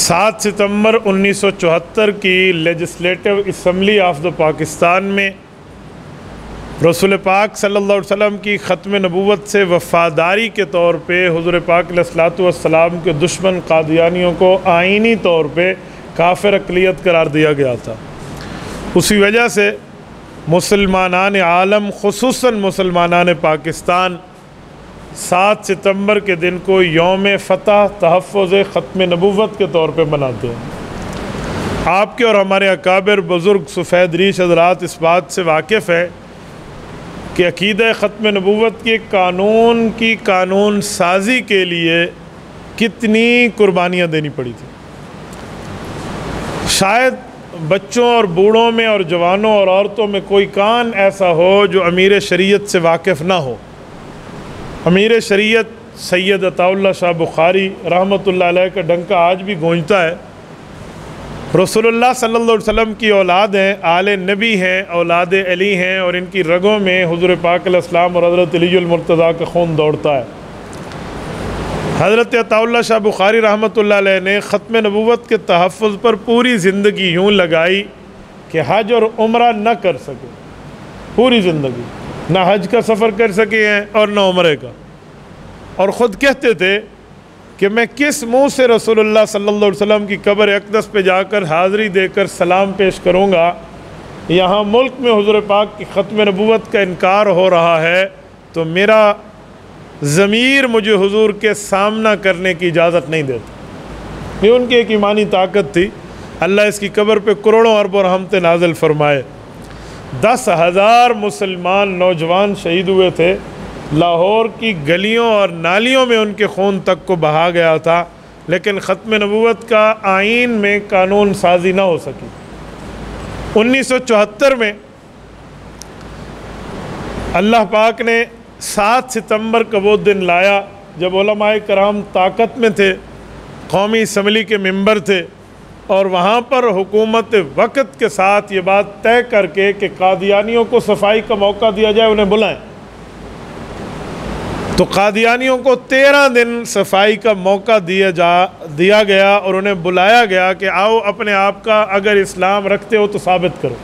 7 ستمبر 1974 کی legislative assembly of the Pakistan میں رسول پاک صلی اللہ علیہ وسلم کی ختم نبوت سے وفاداری کے طور پہ حضور پاک علیہ الصلوۃ والسلام کے دشمن قادیانیوں کو آئینی طور پہ کافر اقلیت قرار دیا گیا تھا۔ اسی وجہ سے مسلمانان عالم خصوصاً مسلمانان پاکستان 7 ستمبر کے دن کو یوم فتح تحفظ ختم نبوت کے طور پہ مناتے ہیں۔ آپ کے اور ہمارے اکابر بزرگ سفید ریش حضرات اس بات سے واقف ہے کہ عقیدہ ختم نبوت کے قانون سازی کے لیے کتنی قربانیاں دینی پڑی تھی۔ شاید بچوں اور بوڑھوں میں اور جوانوں اور عورتوں میں کوئی کان ایسا ہو جو امیر شریعت سے واقف نہ ہو۔ امیر شریعت سید عطا اللہ شاہ بخاری رحمۃ اللہ علیہ کا ڈنکا آج بھی گونجتا ہے۔ رسول اللہ صلی اللہ علیہ وسلم کی اولاد ہیں، آل نبی ہیں، اولاد علی ہیں، اور ان کی رگوں میں حضور پاک علیہ السلام اور حضرت علی المرتضیٰ کا خون دوڑتا ہے۔ حضرت عطا اللہ شاہ بخاری رحمۃ اللہ علیہ نے ختم نبوت کے تحفظ پر پوری زندگی یوں لگائی کہ حج اور عمرہ نہ کر سکے، پوری زندگی نہ حج کا سفر کر سکے ہیں اور نہ عمرے کا، اور خود کہتے تھے کہ میں کس منہ سے رسول اللہ صلی اللہ علیہ وسلم کی قبر اقدس پہ جا کر حاضری دے کر سلام پیش کروں گا، یہاں ملک میں حضور پاک کی ختم نبوت کا انکار ہو رہا ہے تو میرا ضمیر مجھے حضور کے سامنا کرنے کی اجازت نہیں دیتا۔ یہ ان کی ایک ایمانی طاقت تھی۔ اللہ اس کی قبر پہ کروڑوں اربوں رحمتیں نازل فرمائے۔ 10,000 مسلمان نوجوان شہید ہوئے تھے۔ لاہور کی گلیوں اور نالیوں میں ان کے خون تک کو بہا گیا تھا، لیکن ختم نبوت کا آئین میں قانون سازی نہ ہو سکی۔ 1974 میں اللہ پاک نے 7 ستمبر کا وہ دن لایا جب علماء کرام طاقت میں تھے، قومی اسمبلی کے ممبر تھے، اور وہاں پر حکومت وقت کے ساتھ یہ بات طے کر کے کہ قادیانیوں کو صفائی کا موقع دیا جائے، انہیں بلائیں۔ تو قادیانیوں کو 13 دن صفائی کا موقع دیا گیا اور انہیں بلایا گیا کہ آؤ اپنے آپ کا اگر اسلام رکھتے ہو تو ثابت کرو۔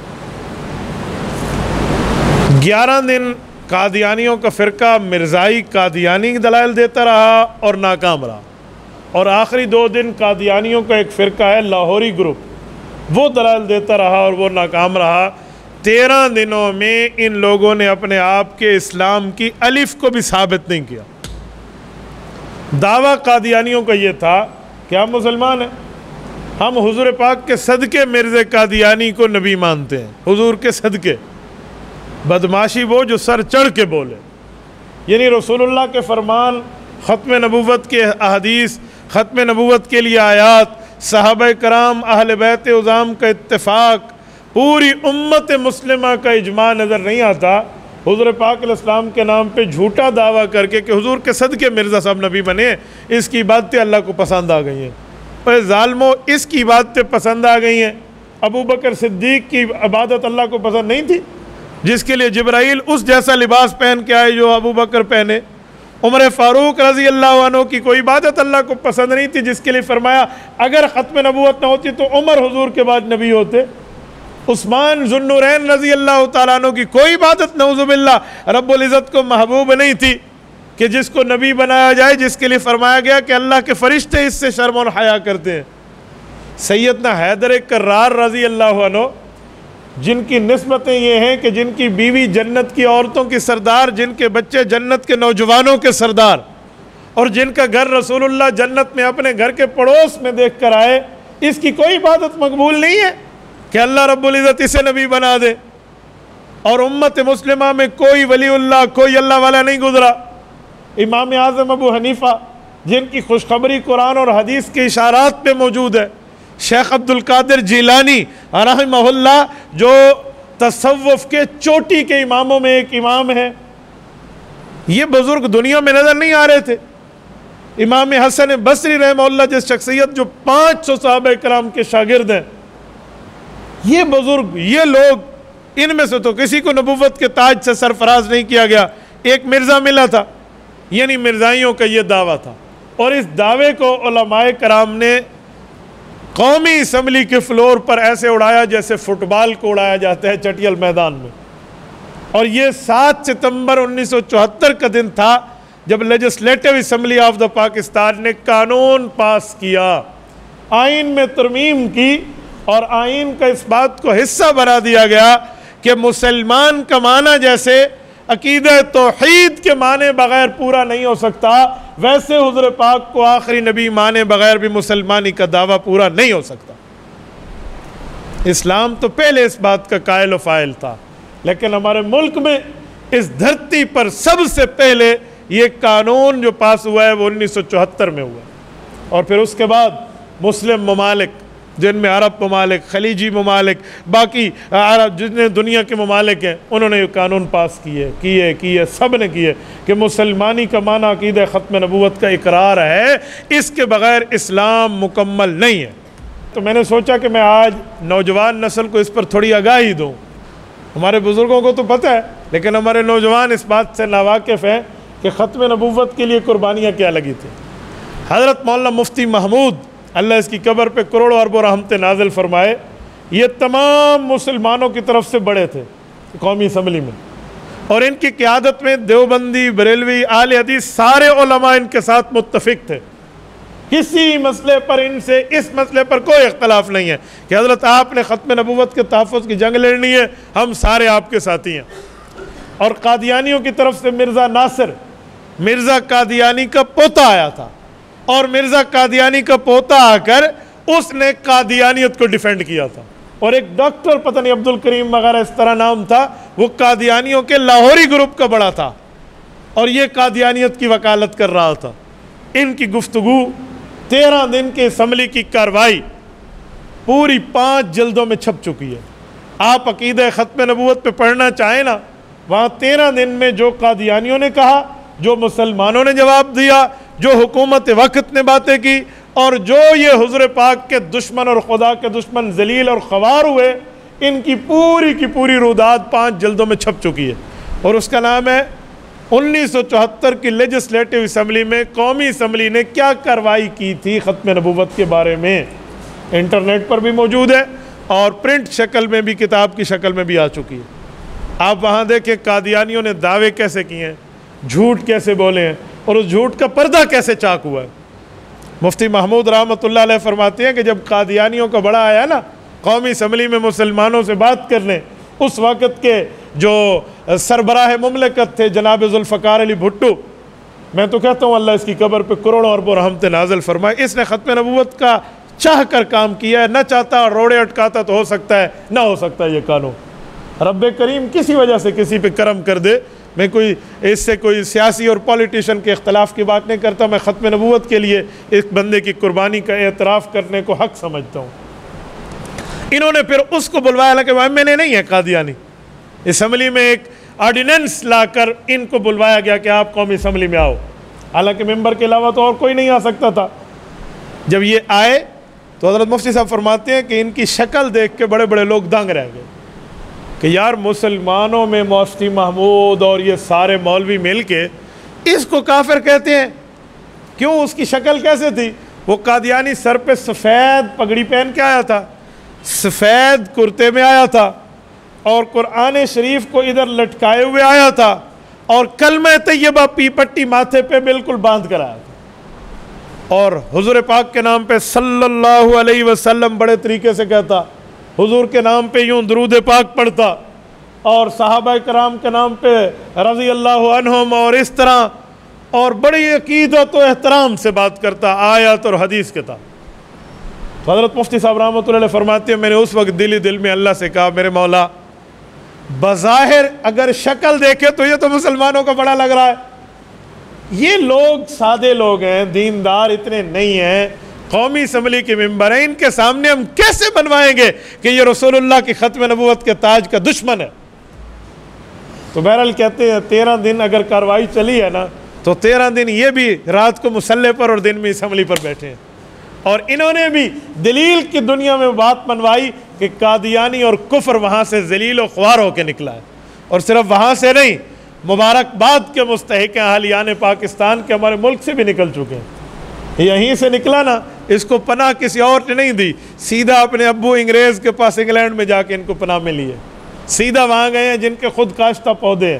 11 دن قادیانیوں کا فرقہ مرزائی قادیانی دلائل دیتا رہا اور ناکام رہا، اور آخری 2 دن قادیانیوں کا ایک فرقہ ہے لاہوری گروپ، وہ دلائل دیتا رہا اور وہ ناکام رہا۔ 13 دنوں میں ان لوگوں نے اپنے آپ کے اسلام کی الف کو بھی ثابت نہیں کیا۔ دعویٰ قادیانیوں کا یہ تھا کہ ہم مسلمان ہیں، ہم حضور پاک کے صدقے مرزا قادیانی کو نبی مانتے ہیں، حضور کے صدقے۔ بدماشی وہ جو سر چڑھ کے بولے، یعنی رسول اللہ کے فرمان، ختم نبوت کے احادیث، ختم نبوت کے لیے آیات، صحابہ کرام اہل بیت عظام کا اتفاق، پوری امت مسلمہ کا اجماع نظر نہیں آتا۔ حضور پاک علیہ السلام کے نام پہ جھوٹا دعویٰ کر کے کہ حضور کے صدقے مرزا صاحب نبی بنے، اس کی باتیں اللہ کو پسند آ گئی ہیں۔ اے ظالمو، اس کی باتیں پسند آ گئی ہیں۔ ابو بکر صدیق کی عبادت اللہ کو پسند نہیں تھی، جس کے لیے جبرائیل اس جیسا لباس پہن کے آئے جو ابو بکر پہنے۔ عمر فاروق رضی اللہ عنہ کی کوئی عبادت اللہ کو پسند نہیں تھی، جس کے لیے فرمایا اگر ختم نبوت نہ ہوتی تو عمر حضور کے بعد نبی ہوتے۔ عثمان ذو النورین رضی اللہ تعالیٰ عنہ کی کوئی عبادت نعوذ باللہ رب العزت کو محبوب نہیں تھی کہ جس کو نبی بنایا جائے، جس کے لیے فرمایا گیا کہ اللہ کے فرشتے اس سے شرم اور حیا کرتے ہیں۔ سیدنا حیدر کرار رضی اللہ عنہ، جن کی نسبتیں یہ ہیں کہ جن کی بیوی جنت کی عورتوں کی سردار، جن کے بچے جنت کے نوجوانوں کے سردار، اور جن کا گھر رسول اللہ جنت میں اپنے گھر کے پڑوس میں دیکھ کر آئے، اس کی کوئی عبادت مقبول نہیں ہے کہ اللہ رب العزت اسے نبی بنا دے۔ اور امت مسلمہ میں کوئی ولی اللہ، کوئی اللہ والا نہیں گزرا۔ امام اعظم ابو حنیفہ، جن کی خوشخبری قرآن اور حدیث کے اشارات پہ موجود ہے، شیخ عبد القادر جیلانی رحمہ اللہ، جو تصوف کے چوٹی کے اماموں میں ایک امام ہے، یہ بزرگ دنیا میں نظر نہیں آ رہے تھے۔ امام حسن بصری رحمہ اللہ، جس شخصیت جو 500 صحابہ کرام کے شاگرد ہیں، یہ بزرگ، یہ لوگ، ان میں سے تو کسی کو نبوت کے تاج سے سرفراز نہیں کیا گیا۔ ایک مرزا ملا تھا، یعنی مرزائیوں کا یہ دعویٰ تھا، اور اس دعوے کو علماء کرام نے قومی اسمبلی کے فلور پر ایسے اڑایا جیسے فٹ بال کو اڑایا جاتا ہے چٹیل میدان میں. اور یہ 7 ستمبر 1974 کا دن تھا جب legislative assembly of the Pakistan نے قانون پاس کیا، آئین میں ترمیم کی، اور آئین کا اس بات کو حصہ بنا دیا گیا کہ مسلمان کا معنی جیسے عقیدہ توحید کے معنی بغیر پورا نہیں ہو سکتا، ویسے حضور پاک کو آخری نبی مانے بغیر بھی مسلمانی کا دعویٰ پورا نہیں ہو سکتا. اسلام تو پہلے اس بات کا قائل و فاعل تھا، لیکن ہمارے ملک میں اس دھرتی پر سب سے پہلے یہ قانون جو پاس ہوا ہے وہ 1974 میں ہوا، اور پھر اس کے بعد مسلم ممالک جن میں عرب ممالک، خلیجی ممالک، باقی عرب جتنے دنیا کے ممالک ہیں، انہوں نے یہ قانون پاس کیے سب نے کیے کہ مسلمانی کا معنی عقیدہ ختم نبوت کا اقرار ہے، اس کے بغیر اسلام مکمل نہیں ہے. تو میں نے سوچا کہ میں آج نوجوان نسل کو اس پر تھوڑی آگاہی دوں. ہمارے بزرگوں کو تو پتہ ہے، لیکن ہمارے نوجوان اس بات سے ناواقف ہیں کہ ختم نبوت کے لیے قربانیاں کیا لگی تھیں. حضرت مولانا مفتی محمود، اللہ اس کی قبر پہ کروڑوں اربوں رحمتیں نازل فرمائے، یہ تمام مسلمانوں کی طرف سے بڑے تھے قومی اسمبلی میں، اور ان کی قیادت میں دیوبندی، بریلوی، اہل حدیث سارے علماء ان کے ساتھ متفق تھے. کسی مسئلے پر ان سے اس مسئلے پر کوئی اختلاف نہیں ہے کہ حضرت آپ نے ختم نبوت کے تحفظ کی جنگ لڑنی ہے، ہم سارے آپ کے ساتھی ہیں. اور قادیانیوں کی طرف سے مرزا ناصر، مرزا قادیانی کا پوتا آیا تھا، اور مرزا قادیانی کا پوتا آ کر اس نے قادیانیت کو ڈیفینڈ کیا تھا. اور ایک ڈاکٹر پتہ نہیں عبد الکریم وغیرہ اس طرح نام تھا، وہ قادیانیوں کے لاہوری گروپ کا بڑا تھا اور یہ قادیانیت کی وکالت کر رہا تھا. ان کی گفتگو 13 دن کے اسمبلی کی کاروائی پوری 5 جلدوں میں چھپ چکی ہے. آپ عقیدہ ختم نبوت پہ پڑھنا چاہیں نا، وہاں 13 دن میں جو قادیانیوں نے کہا، جو مسلمانوں نے جواب دیا، جو حکومت وقت نے باتیں کی، اور جو یہ حضور پاک کے دشمن اور خدا کے دشمن ذلیل اور خوار ہوئے، ان کی پوری روداد 5 جلدوں میں چھپ چکی ہے. اور اس کا نام ہے 1974 کی لیجسلیٹو اسمبلی میں قومی اسمبلی نے کیا کارروائی کی تھی ختم نبوت کے بارے میں. انٹرنیٹ پر بھی موجود ہے اور پرنٹ شکل میں بھی، کتاب کی شکل میں بھی آ چکی ہے. آپ وہاں دیکھیں قادیانیوں نے دعوے کیسے کیے ہیں، جھوٹ کیسے بولے ہیں، اور اس جھوٹ کا پردہ کیسے چاک ہوا ہے. مفتی محمود رحمۃ اللہ علیہ فرماتے ہیں کہ جب قادیانیوں کا بڑا آیا نا قومی اسمبلی میں مسلمانوں سے بات کرنے، اس وقت کے جو سربراہ مملکت تھے جناب ذوالفقار علی بھٹو، میں تو کہتا ہوں اللہ اس کی قبر پہ کروڑوں اربوں رحمتیں نازل فرمائے، اس نے ختم نبوت کا چاہ کر کام کیا ہے. نہ چاہتا اور روڑے اٹکاتا تو ہو سکتا ہے نہ ہو سکتا ہے یہ قانون. رب کریم کسی وجہ سے کسی پہ کرم کر دے. میں اس سے کوئی سیاسی اور پولیٹیشن کے اختلاف کی بات نہیں کرتا، میں ختم نبوت کے لیے ایک بندے کی قربانی کا اعتراف کرنے کو حق سمجھتا ہوں. انہوں نے پھر اس کو بلوایا کہ وہ MNA نہیں ہے قادیانی. اسمبلی میں ایک آرڈیننس لا کر ان کو بلوایا گیا کہ آپ قومی اسمبلی میں آؤ، حالانکہ ممبر کے علاوہ تو اور کوئی نہیں آ سکتا تھا. جب یہ آئے تو حضرت مفتی صاحب فرماتے ہیں کہ ان کی شکل دیکھ کے بڑے بڑے لوگ دنگ رہ گئے کہ یار مسلمانوں میں مفتی محمود اور یہ سارے مولوی مل کے اس کو کافر کہتے ہیں. کیوں؟ اس کی شکل کیسے تھی؟ وہ قادیانی سر پہ سفید پگڑی پہن کے آیا تھا، سفید کرتے میں آیا تھا، اور قرآن شریف کو ادھر لٹکائے ہوئے آیا تھا، اور کلمہ طیبہ پی پٹی ماتھے پہ بالکل باندھ کر آیا تھا، اور حضور پاک کے نام پہ صلی اللہ علیہ وسلم بڑے طریقے سے کہتا، حضور کے نام پہ یوں درود پاک پڑھتا، اور صحابہ کرام کے نام پہ رضی اللہ عنہم، اور اس طرح، اور بڑی عقیدت و احترام سے بات کرتا آیات اور حدیث کے تھا. تو حضرت مفتی صاحب رحمۃ اللہ علیہ فرماتے ہیں میں نے اس وقت دل میں اللہ سے کہا میرے مولا بظاہر اگر شکل دیکھے تو یہ تو مسلمانوں کا بڑا لگ رہا ہے، یہ لوگ سادے لوگ ہیں، دیندار اتنے نہیں ہیں، قومی اسمبلی کے ممبر ہیں، ان کے سامنے ہم کیسے بنوائیں گے کہ یہ رسول اللہ کی ختم نبوت کے تاج کا دشمن ہے. تو بہرحال کہتے ہیں 13 دن اگر کارروائی چلی ہے نا تو 13 دن یہ بھی رات کو مسلح پر اور دن میں اسمبلی پر بیٹھے ہیں، اور انہوں نے بھی دلیل کی دنیا میں بات منوائی کہ قادیانی اور کفر وہاں سے ذلیل و خوار ہو کے نکلا ہے. اور صرف وہاں سے نہیں، مبارکباد کے مستحق اہلیان پاکستان کے ہمارے ملک سے بھی نکل چکے ہیں. یہیں سے نکلا نا اس کو پناہ کسی اور نے نہیں دی، سیدھا اپنے ابو انگریز کے پاس انگلینڈ میں جا کے ان کو پناہ ملی ہے، سیدھا وہاں گئے ہیں جن کے خود کاشتہ پودے ہیں۔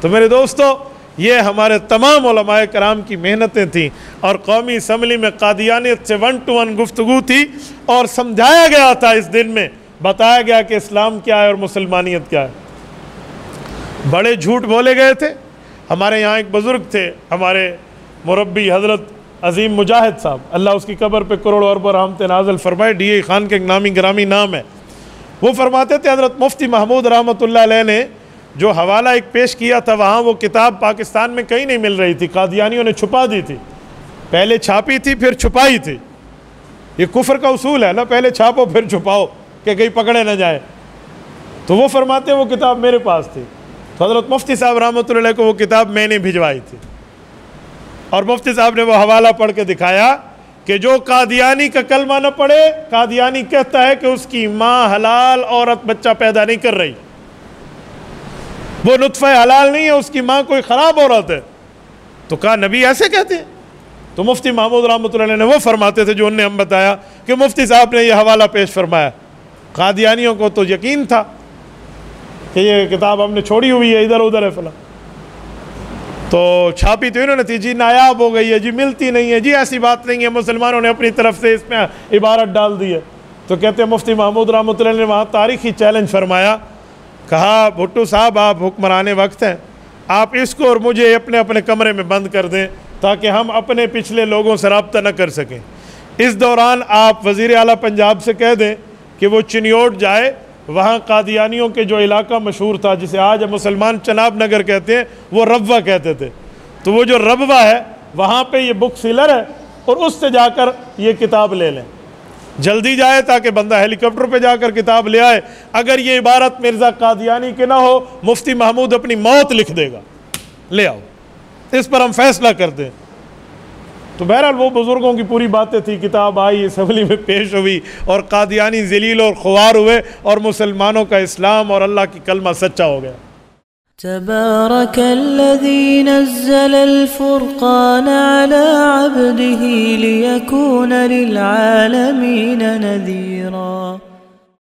تو میرے دوستو، یہ ہمارے تمام علماء کرام کی محنتیں تھیں، اور قومی اسمبلی میں قادیانیت سے 1 to 1 گفتگو تھی، اور سمجھایا گیا تھا، اس دن میں بتایا گیا کہ اسلام کیا ہے اور مسلمانیت کیا ہے۔ بڑے جھوٹ بولے گئے تھے۔ ہمارے یہاں ایک بزرگ تھے، ہمارے مربی حضرت عظیم مجاہد صاحب، اللہ اس کی قبر پہ کروڑ ارب رحمت نازل فرمائے، ڈی اے خان کے ایک نامی گرامی نام ہے۔ وہ فرماتے تھے حضرت مفتی محمود رحمۃ اللہ علیہ نے جو حوالہ ایک پیش کیا تھا، وہاں وہ کتاب پاکستان میں کہیں نہیں مل رہی تھی، قادیانیوں نے چھپا دی تھی، پہلے چھاپی تھی پھر چھپائی تھی۔ یہ کفر کا اصول ہے نا، پہلے چھاپو پھر چھپاؤ کہ کہیں پکڑے نہ جائے۔ تو وہ فرماتے ہیں وہ کتاب میرے پاس تھی، تو حضرت مفتی صاحب رحمۃ اللہ علیہ کو وہ کتاب میں نے بھجوائی تھی، اور مفتی صاحب نے وہ حوالہ پڑھ کے دکھایا کہ جو قادیانی کا کلمہ نہ پڑھے، قادیانی کہتا ہے کہ اس کی ماں حلال عورت بچہ پیدا نہیں کر رہی، وہ نطفہ حلال نہیں ہے، اس کی ماں کوئی خراب عورت ہے۔ تو کہا نبی ایسے کہتے ہیں؟ تو مفتی محمود رحمۃ اللہ علیہ نے وہ فرماتے تھے جو انہیں ہم بتایا کہ مفتی صاحب نے یہ حوالہ پیش فرمایا۔ قادیانیوں کو تو یقین تھا کہ یہ کتاب ہم نے چھوڑی ہوئی ہے، ادھر ادھر ہے فلاں، تو چھاپی تو انہوں نے تھی، جی نایاب ہو گئی ہے، جی ملتی نہیں ہے، جی ایسی بات نہیں ہے، مسلمانوں نے اپنی طرف سے اس میں عبارت ڈال دی ہے۔ تو کہتے ہیں مفتی محمود رحمۃ اللہ نے وہاں تاریخی چیلنج فرمایا، کہا بھٹو صاحب آپ حکمران وقت ہیں، آپ اس کو اور مجھے اپنے اپنے کمرے میں بند کر دیں تاکہ ہم اپنے پچھلے لوگوں سے رابطہ نہ کر سکیں۔ اس دوران آپ وزیر اعلیٰ پنجاب سے کہہ دیں کہ وہ چنیوٹ جائے، وہاں قادیانیوں کے جو علاقہ مشہور تھا جسے آج مسلمان چناب نگر کہتے ہیں، وہ ربوہ کہتے تھے، تو وہ جو ربوہ ہے وہاں پہ یہ بک سیلر ہے، اور اس سے جا کر یہ کتاب لے لیں، جلدی جائے تاکہ بندہ ہیلی کاپٹر پہ جا کر کتاب لے آئے۔ اگر یہ عبارت مرزا قادیانی کے نہ ہو، مفتی محمود اپنی موت لکھ دے گا، لے آؤ، اس پر ہم فیصلہ کر دیں۔ تو بہرحال وہ بزرگوں کی پوری باتیں تھی، کتاب آئی، اسمبلی میں پیش ہوئی، اور قادیانی ذلیل اور خوار ہوئے، اور مسلمانوں کا اسلام اور اللہ کی کلمہ سچا ہو گیا۔ تبارك الذي نزل الفرقان على عبده ليكون للعالمين نذيرا